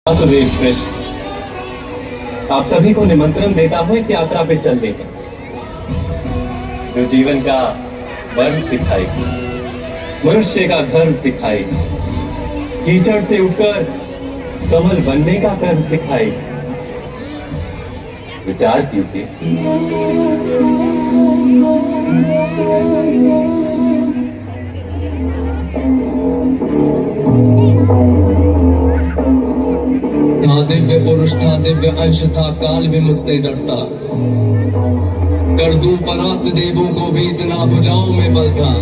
वासुदेव कृष्ण, आप सभी को निमंत्रण देता हूं इस यात्रा पे चलने का, जो जीवन का वर्ण सिखाएगी, मनुष्य का धर्म सिखाएगी, कीचड़ से उठकर कमल बनने का कर्म सिखाएगी। विचार कीजिए, दिव्य पुरुष था, दिव्य अंश था, काल भी मुझसे डरता। कर दूं परास्त देवों को भी, इतना भुजाओं में बल था।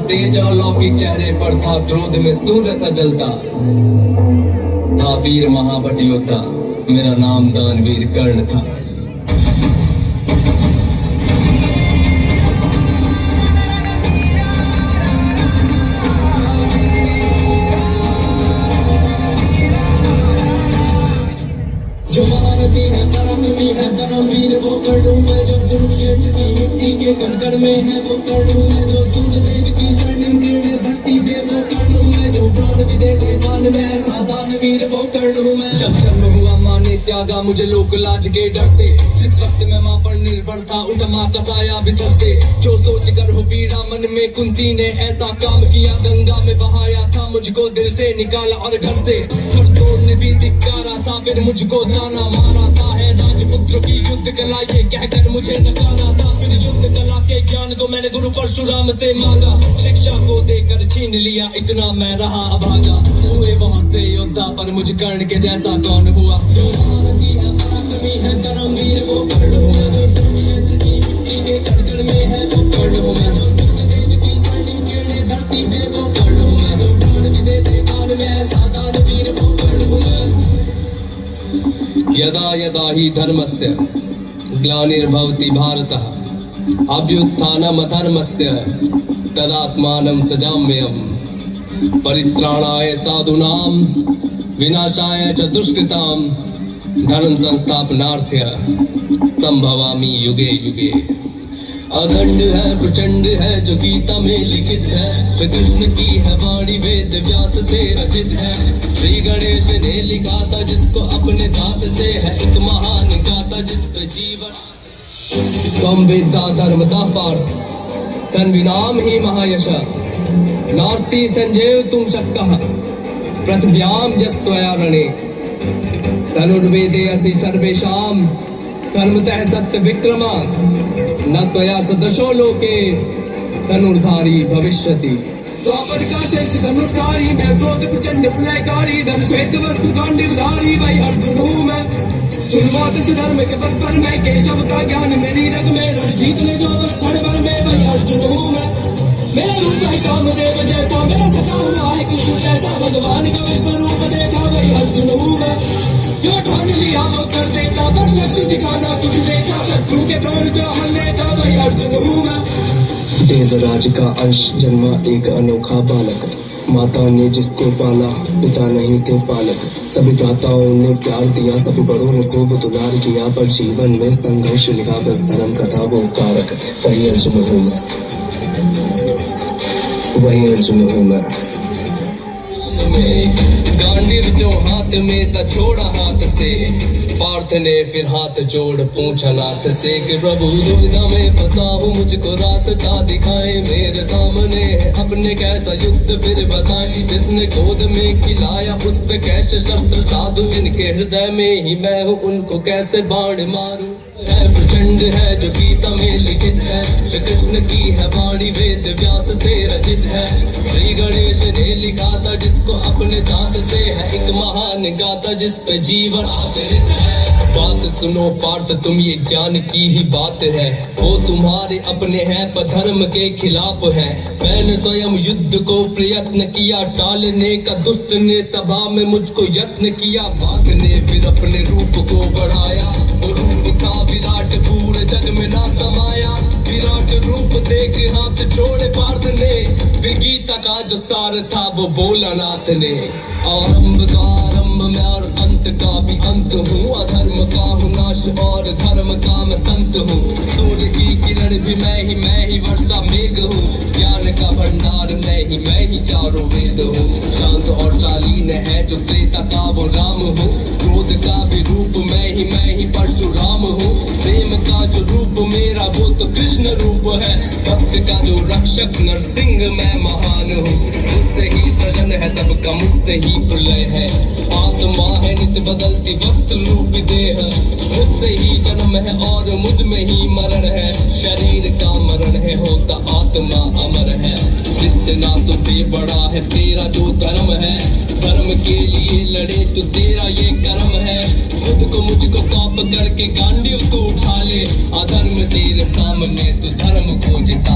तेज अलौकिक चेहरे पर था, क्रोध में सूर्य सा जलता। था वीर महाभट योद्धा, मेरा नाम दानवीर कर्ण था। जो महारथी है, पराक्रमी है, धर्मवीर वो कर्ण मैं, जो कुरुक्षेत्र की मिट्टी के कण में है वो कर्ण मैं, जो सूर्यदेव की स्वर्णिम किरणें धरती पे वो कर्ण मैं, जो प्राण भी देते दान में दानवीर वो कर्ण मैं। जब जन्म हुआ माँ ने त्यागा मुझे लोक लाज के डर से, जिस वक्त मैं माँ पर निर्भर था उठ माँ का साया बिसर से। जो सोच कर हो पीड़ा मन में, कुंती ने ऐसा काम किया, गंगा में बहाया था मुझको, दिल से निकाला और घर से हर दौड़ ने भी धिक्कारा था, फिर मुझको ताना मारा था। है राजपुत्र की युद्ध कला ये कहकर मुझे नकारा था, फिर युद्ध कला के ज्ञान को मैंने गुरु परशुराम से मांगा, शिक्षा को देकर छीन लिया, इतना मैं रहा अभागा। हुए वहां से योद्धा, पर मुझ कर्ण के जैसा कौन हुआ। जो महारथी है, पराक्रमी है, धर्मवीर वो कर्ण हूँ मैं, जो कुरुक्षेत्र की मिट्टी के कण में है वो कर्ण हूँ मैं, जो सूर्यदेव की स्वर्णिम किरणें धरती पे वो कर्ण हूँ मैं, जो प्राण भी देते दान में ऐसा दानवीर वो कर्ण हूँ मैं। यदा यदा हि धर्मस्य ग्लानिर्भवति भारतः, अभ्युत्थानमधर्मस्य तदात्मानं सजाम्यहम्। परित्राणाय साधूनां विनाशाय च दुष्कृतां, धर्म संस्थापनार्थ्य संभवामि युगे युगे। अखंड है, प्रचंड है, जो गीता में लिखित है, श्री कृष्ण की है वाणी वेद व्यास से रचित है। श्री गणेश ने लिखा था, जिसको अपने दांत से है एक महान गाथा, जिस पे जीवन त्वं वेदा धर्मतः पार्थ, तन्विनाम ही महायश, नास्ति संजय तुम शक्तः पृथिव्यां यस्त्वया रणे। तनुर्वेदे असि सर्वेषां कर्मतः सत्य विक्रमा, न त्वया सदशो लोके धनुर्धारी भविष्यति। द्वापर का श्रेष्ठ धनुर्धारी मैं, क्रोध प्रचंड प्रलयकारी, धन श्वेत वस्तु गांडीवधारी वही अर्जुन हूँ मैं। शुरुआत से धर्म के पथ पर मैं, केशव का ज्ञान मेरी रग में, रण जीतने जो क्षण भर में वही अर्जुन हूँ मैं। मेरा रूप है कामदेव जैसा, मेरा सखा हुआ है कृष्ण जैसा, भगवान का विश्व रूप देखा वही अर्जुन हूँ मैं। जो ठान लिया वो कर देता, बस लक्ष्य दिखाना कुछ देखा, शत्रु के प्राण जो हल लेता वही अर्जुन हूँ मैं। देवराज का अंश जन्मा एक अनोखा बालक, माता ने जिसको पाला पिता नहीं थे पालक। सभी भ्राताओं ने प्यार दिया, सभी बड़ों ने खूब दुलार किया, पर जीवन में संघर्ष लिखा बस धर्म का था वो कारक। वही अर्जुन हूँ मैं, वही अर्जुन हूँ मैं। गांडीव जो हाथ में था छोड़ा हाथ से, पार्थ ने फिर हाथ जोड़ पूछा नाथ से कि प्रभु दुविधा में फंसा हूँ, मुझको रास्ता दिखाए। मेरे सामने है अपने कैसा युद्ध फिर बताए, जिसने गोद में खिलाया उस पे कैसे शस्त्र साधु, इनके हृदय में ही मैं हूँ उनको कैसे बाण मारूं। है प्रचंड है जो गीता में लिखित है, श्री कृष्ण की है वाणी वेद व्यास से रचित है। श्री गणेश ने लिखा था, जिसको अपने दांत से है एक महान गाथा, जिस पे जीवन आश्रित है। बात सुनो पार्थ तुम, ये ज्ञान की ही बात है, वो तुम्हारे अपने हैं पर धर्म के खिलाफ है। मैंने स्वयं युद्ध को प्रयत्न किया टालने का, दुष्ट ने सभा में मुझको यत्न किया भागने, फिर अपने रूप को बढ़ाया, रूप का विराट पूरे जग में ना समाया। विराट रूप देख हाथ छोड़े पार्थ ने, वे गीता का जो सार था वो बोला नाथ ने। आरंभ का आरंभ में और अंत अंत का भी अंत हूँ, अधर्म का हूँ नाश और धर्म का मैं संत हूँ। सूर्य की किरण भी मैं ही वर्षा मेघ हूँ। ज्ञान का भंडार मैं ही चारों वेद हूँ। शांत और शालीन है जो त्रेता का वो राम हूँ। क्रोध का भी रूप मैं ही परशुराम हूँ। प्रेम का जो रूप मेरा वो तो कृष्ण रूप है। भक्त का जो रक्षक नरसिंह मैं महान हूँ। मुझसे ही सृजन है सबका, मुझसे ही प्रलय है। आत्मा है नित्य बदलती वस्त्र रूपी देह। मुझसे ही जन्म है और मुझ में ही मरण है। शरीर का मरण है होता आत्मा अमर है। रिश्ते नातों से बड़ा है तेरा जो धर्म है। धर्म के लिए लड़े तो तेरा ये कर्म है। मुझको सौंप करके गांडीव तू उठा ले। अधर्म तेरे सामने तो धर्म को जिता